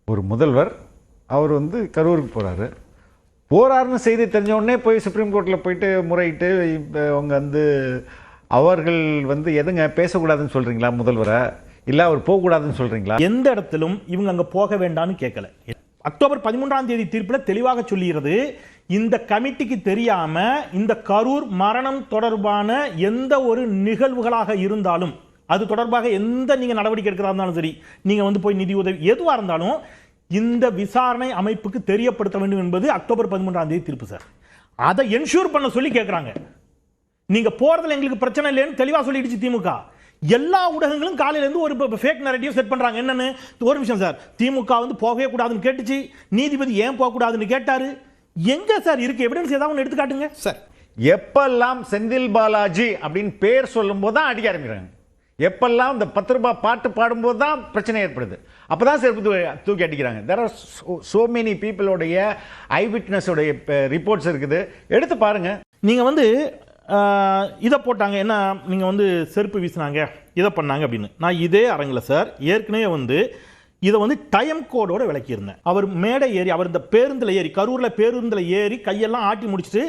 ஒரு முதல்வர் அவர் வந்து கரூருக்கு போகிறாருன்னு செய்தி தெரிஞ்ச உடனே போய் சுப்ரீம் கோர்ட்டில் போயிட்டு முறையிட்டு அவங்க வந்து அவர்கள் வந்து எதுங்க பேசக்கூடாதுன்னு சொல்கிறீங்களா முதல்வரை, இல்லை அவர் போகக்கூடாதுன்னு சொல்கிறீங்களா? எந்த இடத்திலும் இவங்க அங்கே போக வேண்டாம்னு கேட்கல. அக்டோபர் 13 தீர்ப்பில் தெளிவாக சொல்லுகிறது, இந்த கமிட்டிக்கு தெரியாம இந்த கரூர் மரணம் தொடர்பான எந்த ஒரு நிகழ்வுகளாக இருந்தாலும், அது தொடர்பாக எந்த நீங்க நடவடிக்கை எடுக்கிறதா இருந்தாலும் சரி, நீங்க வந்து போய் நிதி உதவி எதுவா இருந்தாலும் இந்த விசாரணை அமைப்புக்கு தெரியப்படுத்த வேண்டும் என்பது அக்டோபர் 13 தீர்ப்பு சார். அதை என்ஷூர் பண்ண சொல்லி கேட்கிறாங்க. நீங்க போறதுல எங்களுக்கு பிரச்சனை இல்லைன்னு தெளிவா சொல்லிடுச்சு திமுக. எல்லா ஊடகங்களும் காலையில இருந்து ஒரு ஃபேக் நரேட்டிவ் செட் பண்றாங்க. என்னன்னு ஒரு நிமிஷம் சார், திமுக வந்து போகவே கூடாதுன்னு கேட்டுச்சு, நீதிபதி ஏன் போக கூடாதுன்னு கேட்டாரு. எங்க சார் இருக்கு எவிடன்ஸ்? ஏதாவது ஒன்று எடுத்து காட்டுங்க சார். எப்பெல்லாம் செந்தில் பாலாஜி அப்படின்னு பேர் சொல்லும் போது தான் அடிக்க ஆரம்பிக்கிறாங்க. எப்பெல்லாம் இந்த 10 ரூபாய் பாட்டு பாடும்போது தான் பிரச்சனை ஏற்படுது, அப்பதான் செருப்பு தூக்கி அடிக்கிறாங்க. தேர் ஆர் சோ மெனி பீப்புளோடைய ஐ விட்னஸோடைய ரிப்போர்ட்ஸ் இருக்குது, எடுத்து பாருங்க. நீங்க வந்து இதை போட்டாங்க, என்ன நீங்கள் வந்து செருப்பு வீசினாங்க, இதை பண்ணாங்க அப்படின்னு. நான் இதே அரங்கில் சார் ஏற்கனவே வந்து இதை வந்து டைம் கோடோட விளக்கியிருந்தேன். அவர் மேடை ஏறி, அவர் இந்த பேருந்தில் ஏறி, கரூரில் பேருந்தில் ஏறி கையெல்லாம் ஆட்டி முடிச்சுட்டு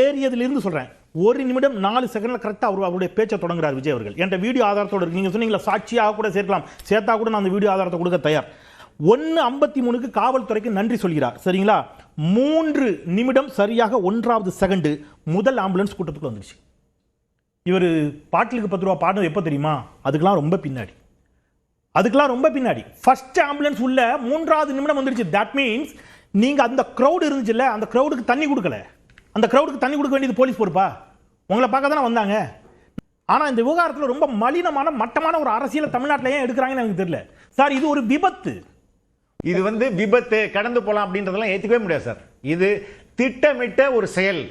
ஏறியதுலேருந்து சொல்கிறேன், 1 நிமிடம் 4 செகண்டில் கரெக்டாக அவருடைய பேச்சை தொடங்குறார் விஜய் அவர்கள். என்கிட்ட வீடியோ ஆதாரத்தோடு இருக்குது. நீங்கள் சொன்னீங்களா சாட்சியாக கூட சேர்க்கலாம், சேர்த்தா கூட நான் அந்த வீடியோ ஆதாரத்தை கொடுக்க தயார். 1:53 காவல்துறைக்கு நன்றி சொல்கிறார். சரிங்களா? 3 நிமிடம் சரியாக 1வது செகண்ட் முதல் ஆம்புலன்ஸ் கூட்டத்துக்கு வந்துருச்சு. இவர் பாட்டிலுக்கு 10 ரூபா பாடினது எப்போ தெரியுமா? அதுக்கெல்லாம் ரொம்ப பின்னாடி ஃபர்ஸ்ட் ஆம்புலன்ஸ் உள்ள 3வது நிமிடம் வந்துருச்சு. தட் மீன்ஸ் நீங்க அந்த கிரௌட் இருந்துச்சுல்ல, அந்த கிரௌடுக்கு தண்ணி கொடுக்கல. அந்த கிரௌடுக்கு தண்ணி கொடுக்க வேண்டியது போலீஸ் பொறுப்பா? உங்களை பார்க்க தானே வந்தாங்க. ஆனா இந்த விவகாரத்தில் ரொம்ப மலினமான மட்டமான ஒரு அரசியல் தமிழ்நாட்டில் ஏன் எடுக்கிறாங்கன்னு எனக்கு தெரியல சார். இது ஒரு விபத்து. இது வந்து விபத்து, கடந்து போலாம் அப்படின்றதெல்லாம் ஏத்துக்கவே முடியாது சார். இது திட்டமிட்ட ஒரு செயல்.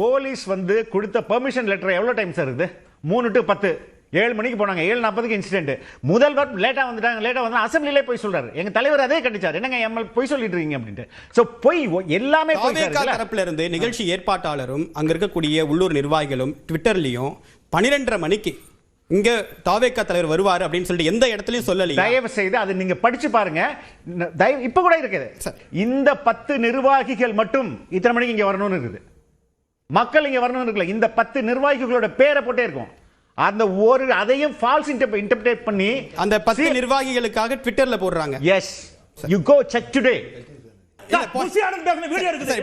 போலீஸ் வந்து கொடுத்த பெர்மிஷன் லெட்டர் எவ்வளவு டைம் சார் இருக்குது? 3 to 10, 7 மணிக்கு போனாங்க, 7:40 இன்சிடென்ட். முதல்வர் லேட்டா வந்து அசெம்பிளிலே போய் சொல்றாரு. எங்க தலைவர் அதே கண்டிச்சார், என்னங்க எம்எல் போய் சொல்லிட்டு இருக்கீங்க அப்படின்ட்டு. சோ போய் எல்லாமே தரப்புல இருந்து நிகழ்ச்சி ஏற்பாட்டாளரும் அங்க இருக்கக்கூடிய உள்ளூர் நிர்வாகிகளும் ட்விட்டர்லயும் 12:30 மணிக்கு இங்க தாவேகா தலைவர் வருவார் அப்படின்னு சொல்லிட்டு எந்த இடத்துலயும் சொல்லல. தயவு செய்து அது நீங்க படிச்சு பாருங்க. இப்ப கூட இருக்குது, இந்த 10 நிர்வாகிகள் மட்டும் இத்தனை மணிக்கு இங்க வரணும்னு இருக்குது, மக்கள் இங்க வரணும்னு இருக்குல்ல, இந்த 10 நிர்வாகிகளோட பேரை போட்டே இருக்கும். அந்த ஒரு அதையும் ஃபால்ஸ் இன்டர்பிரேட் பண்ணி அந்த 10 நிர்வாகிகளுக்காக ட்விட்டர்ல போடுறாங்க. Yes, you go check today. புசியானந்த் பேசின வீடியோ இருக்கு சார்.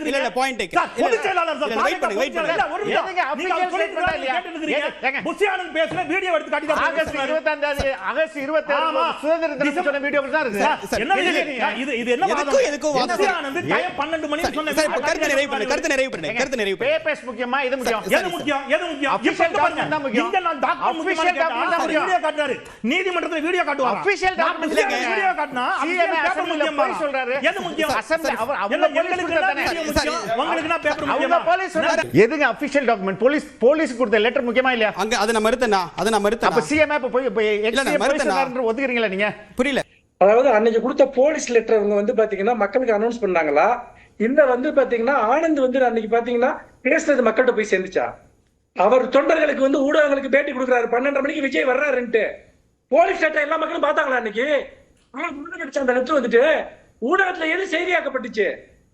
இல்ல இல்ல பாயிண்ட் டேக். பொதுச் செயலாளர் சார், வெயிட் பண்ணுங்க. ஏங்க அபிஷியல் ஸ்டேட்மென்ட் இல்லையா? புசியானந்த் பேசின வீடியோ எடுத்து காட்டி ஆகஸ்ட் 26 சுதந்திர தினம் சொன்ன வீடியோஸ் தான் இருக்கு. என்ன இது என்ன எதுக்கு புசியானந்த் டைம் 12 மணிக்கு சொன்ன சார். கருத்து நிறைவு பண்ணுங்க. பேப்பர்ஸ் முக்கியமா, இது முக்கியம். எது முக்கியம்? அபிஷியல் டாக்குமெண்ட் தான் முக்கியம். இங்க நான் டாக்குமெண்ட் அபிஷியல் டாக்குமெண்ட் தான் முக்கியம். வீடியோ காட்டுறாரு, நீதிமன்றத்துல வீடியோ காட்டுவாங்க. அபிஷியல் டாக்குமெண்ட் வீடியோ காட்டுனா சிஎம் அசெம்பிளில போய் சொல்றாரு. எது முக்கியம்? எதுங்க அபிஷியல் டாக்குமெண்ட்? போலீஸ் கொடுத்த லெட்டர் முக்கியமா இல்லையா? அங்க அத நான் மறுத்தேன். அப்ப சிஎம் போய் ஒதுக்குறீங்களா நீங்க? புரியல. அதாவது அன்னைக்கு கொடுத்த போலீஸ் லெட்டர் அவங்க வந்து பாத்தீங்கன்னா மக்களுக்கு அனௌன்ஸ் பண்ணாங்களா, இல்ல வந்து பாத்தீங்கன்னா ஆனந்த் வந்து அன்னைக்கு பாத்தீங்கன்னா பேசுறது மக்கள்கிட்ட போய் சேர்ந்துச்சா? அவர் தொண்டர்களுக்கு வந்து ஊடகங்களுக்கு பேட்டி கொடுக்குறாரு, 12:30 மணிக்கு விஜய் வர்றாருன்ட்டு. போலீஸ் லெட்டர் எல்லா மக்களும் பார்த்தாங்களா அன்னைக்கு? அந்த லெட்டர் வந்துட்டு ஊடகத்துல எது செய்தியாக்கப்பட்டுச்சு?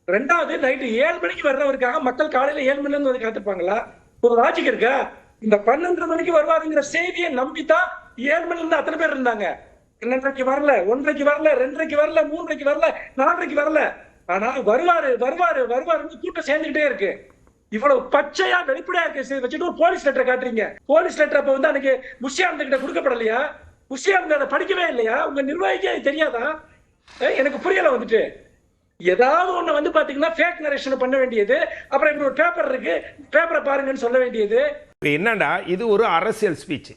2வது நைட்டு 7 மணிக்கு வர்றவருக்காக மக்கள் காலையில 7 மணில இருந்து வந்து காத்திருப்பாங்களா? ஒரு லாஜிக் இருக்கா? இந்த 12:30 மணிக்கு வருவாருங்கிற செய்தியை நம்பித்தான் 7 மணில இருந்து அத்தனை பேர் இருந்தாங்க. 2:30க்கு வரல, 1:30க்கு வரல, 2:30க்கு வரல, 3:30க்கு வரல, 4:30க்கு வரல. ஆனா வருவாரு கூட்டம் சேர்ந்துகிட்டே இருக்கு. இவ்வளவு பச்சையா வெளிப்படையா வச்சுட்டு ஒரு போலீஸ் லெட்டர் காட்டுறீங்க. போலீஸ் லெட்டர் அப்ப வந்து அன்னைக்கு புஷியானந்த் கிட்ட கொடுக்கப்படலையா? புஷியானந்த் அதை படிக்கவே இல்லையா? உங்க நிர்வாகிக்கே தெரியாதா? எனக்கு புரியல. வந்துட்டு ஏதாவது ஒண்ணு வந்து பாத்தீங்கன்னா ஃபேக் நரேஷன் பண்ண வேண்டியது, அப்புறம் இப்படி ஒரு பேப்பர் இருக்கு, பேப்பரை பாருங்கன்னு சொல்ல வேண்டியது. என்னடா இது ஒரு அரசியல் ஸ்பீச்.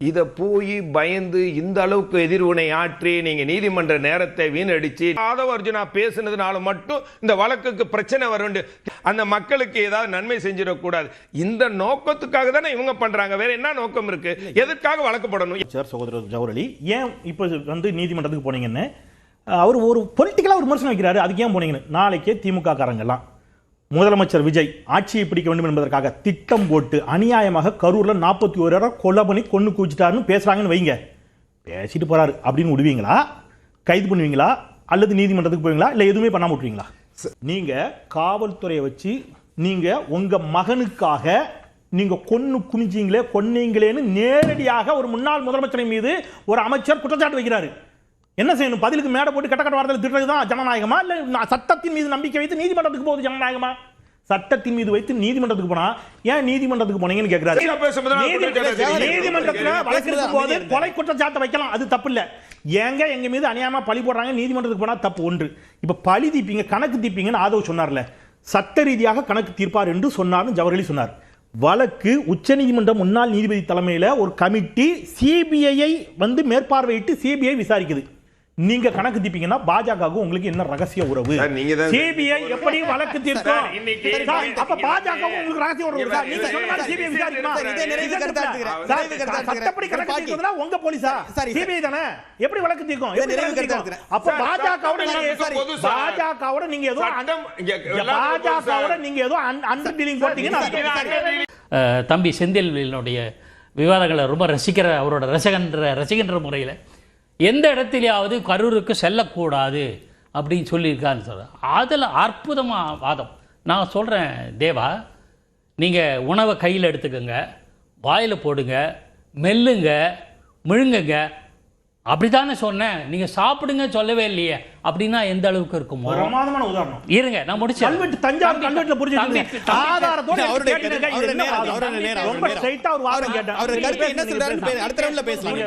இத போய் பயந்து இந்த அளவுக்கு எதிர்வினை ஆற்றி நீங்க நீதிமன்ற நேரத்தை வீணடிச்சு ஆதவ அர்ஜுனா பேசுனதுனால மட்டும் இந்த வழக்குக்கு பிரச்சனை வரும், அந்த மக்களுக்கு ஏதாவது நன்மை செஞ்சிடக்கூடாது, இந்த நோக்கத்துக்காக தானே இவங்க பண்றாங்க. வேற என்ன நோக்கம் இருக்கு? எதுக்காக வழக்கு போடணும்? சார் சகோதரர் ஜவஹர்லி, ஏன் இப்போ வந்து நீதிமன்றத்துக்கு போனீங்கன்னு அவர் ஒரு பொலிட்டிக்கலா ஒரு விமர்சனம் வைக்கிறாரு. அதுக்கு ஏன் போனீங்கன்னு. நாளைக்கே திமுக காரங்கெல்லாம் முதலமைச்சர் விஜய் ஆட்சியை பிடிக்க வேண்டும் என்பதற்காக திட்டம் போட்டு அநியாயமாக கரூர்ல 41 கொலை பண்ணி கொண்டு குவிச்சிட்டாருன்னு பேசுறாங்கன்னு வைங்க, பேசிட்டு போறாரு அப்படின்னு விடுவீங்களா? கைது பண்ணுவீங்களா? அல்லது நீதிமன்றத்துக்கு போவீங்களா இல்ல எதுவுமே பண்ணாம விட்டுருவீங்களா? நீங்க காவல்துறையை வச்சு நீங்க உங்க மகனுக்காக நீங்க கொன்னீங்களேன்னு நேரடியாக ஒரு முன்னாள் முதலமைச்சரின் மீது ஒரு அமைச்சர் குற்றச்சாட்டு வைக்கிறாரு. என்ன செய்யணும்? பதிலுக்கு மேடை போட்டு கட்ட வார்த்தையில் திட்டுறதுதான் ஜனநாயகமா? இல்ல சட்டத்தின் மீது நம்பிக்கை வைத்து நீதிமன்றத்துக்கு போகுது ஜனநாயகமா? சட்டத்தின் மீது வைத்து நீதிமன்றத்துக்கு போனா ஏன் நீதிமன்றத்துக்கு போனீங்கன்னு கேட்கிறாரு. நீதிமன்றத்துல வழக்கு போது கொலை குற்றச்சாட்டு வைக்கலாம், அது தப்பு இல்ல. ஏங்க எங்க மீது அநியாயமா பழி போடுறாங்க, நீதிமன்றத்துக்கு போனா தப்பு ஒன்று. இப்ப பழி தீப்பீங்க, கணக்கு தீப்பீங்கன்னு ஆதவ் சொன்னார்ல, சட்ட ரீதியாக கணக்கு தீர்ப்பார் என்று சொன்னார்னு ஜவஹர்லி சொன்னார். வழக்கு உச்சநீதிமன்ற முன்னாள் நீதிபதி தலைமையில் ஒரு கமிட்டி சிபிஐயை வந்து மேற்பார்வையிட்டு சிபிஐ விசாரிக்குது. நீங்க கணக்கு தீப்பீங்கன்னா பாஜகவுக்கு உங்களுக்கு என்ன ரகசிய உறவு? சிபிஐ எப்படி வழக்கு தீர்க்கும்? அப்ப பாஜகவுக்கு உங்களுக்கு ரகசிய உறவு இருக்கா? நீங்க சொன்ன மாதிரி சிபிஐ விசாரிக்குமா? சட்டப்படி கணக்கு தீர்க்கிறதுனா உங்க போலீஸா? சிபிஐ தானே. எப்படி வழக்கு தீர்க்கும்? அப்ப பாஜகவோட நீங்க ஏதோ அண்டர் டீலிங் போட்டீங்கன்னா தம்பி செந்திலினுடைய விவாதங்களை ரொம்ப அவரோட ரசிக்கின்ற முறையில் எந்த இடத்துலையாவது கரூருக்கு செல்லக்கூடாது அப்படின்னு சொல்லியிருக்கான்னு சொல்கிறேன். அதில் அற்புதமாக வாதம். நான் சொல்கிறேன் தேவா, நீங்கள் உணவை கையில் எடுத்துக்கோங்க, வாயில் போடுங்க, மெல்லுங்க, முழுங்குங்க, அப்படித்தானே சொன்னேன். நீங்கள் சாப்பிடுங்க சொல்லவே இல்லையே. அப்படின்னா எந்த அளவுக்கு இருக்குமோ? பிரமாதமான உதாரணம். இருங்க நான் முடிச்சேன். தஞ்சாவூர் கல்வெட்டுல புரிஞ்சுக்கிங்க. ஆதாரத்தோட அவர் என்ன சொல்றாருன்னு அடுத்த ரவுண்ட்ல பேசலாம்.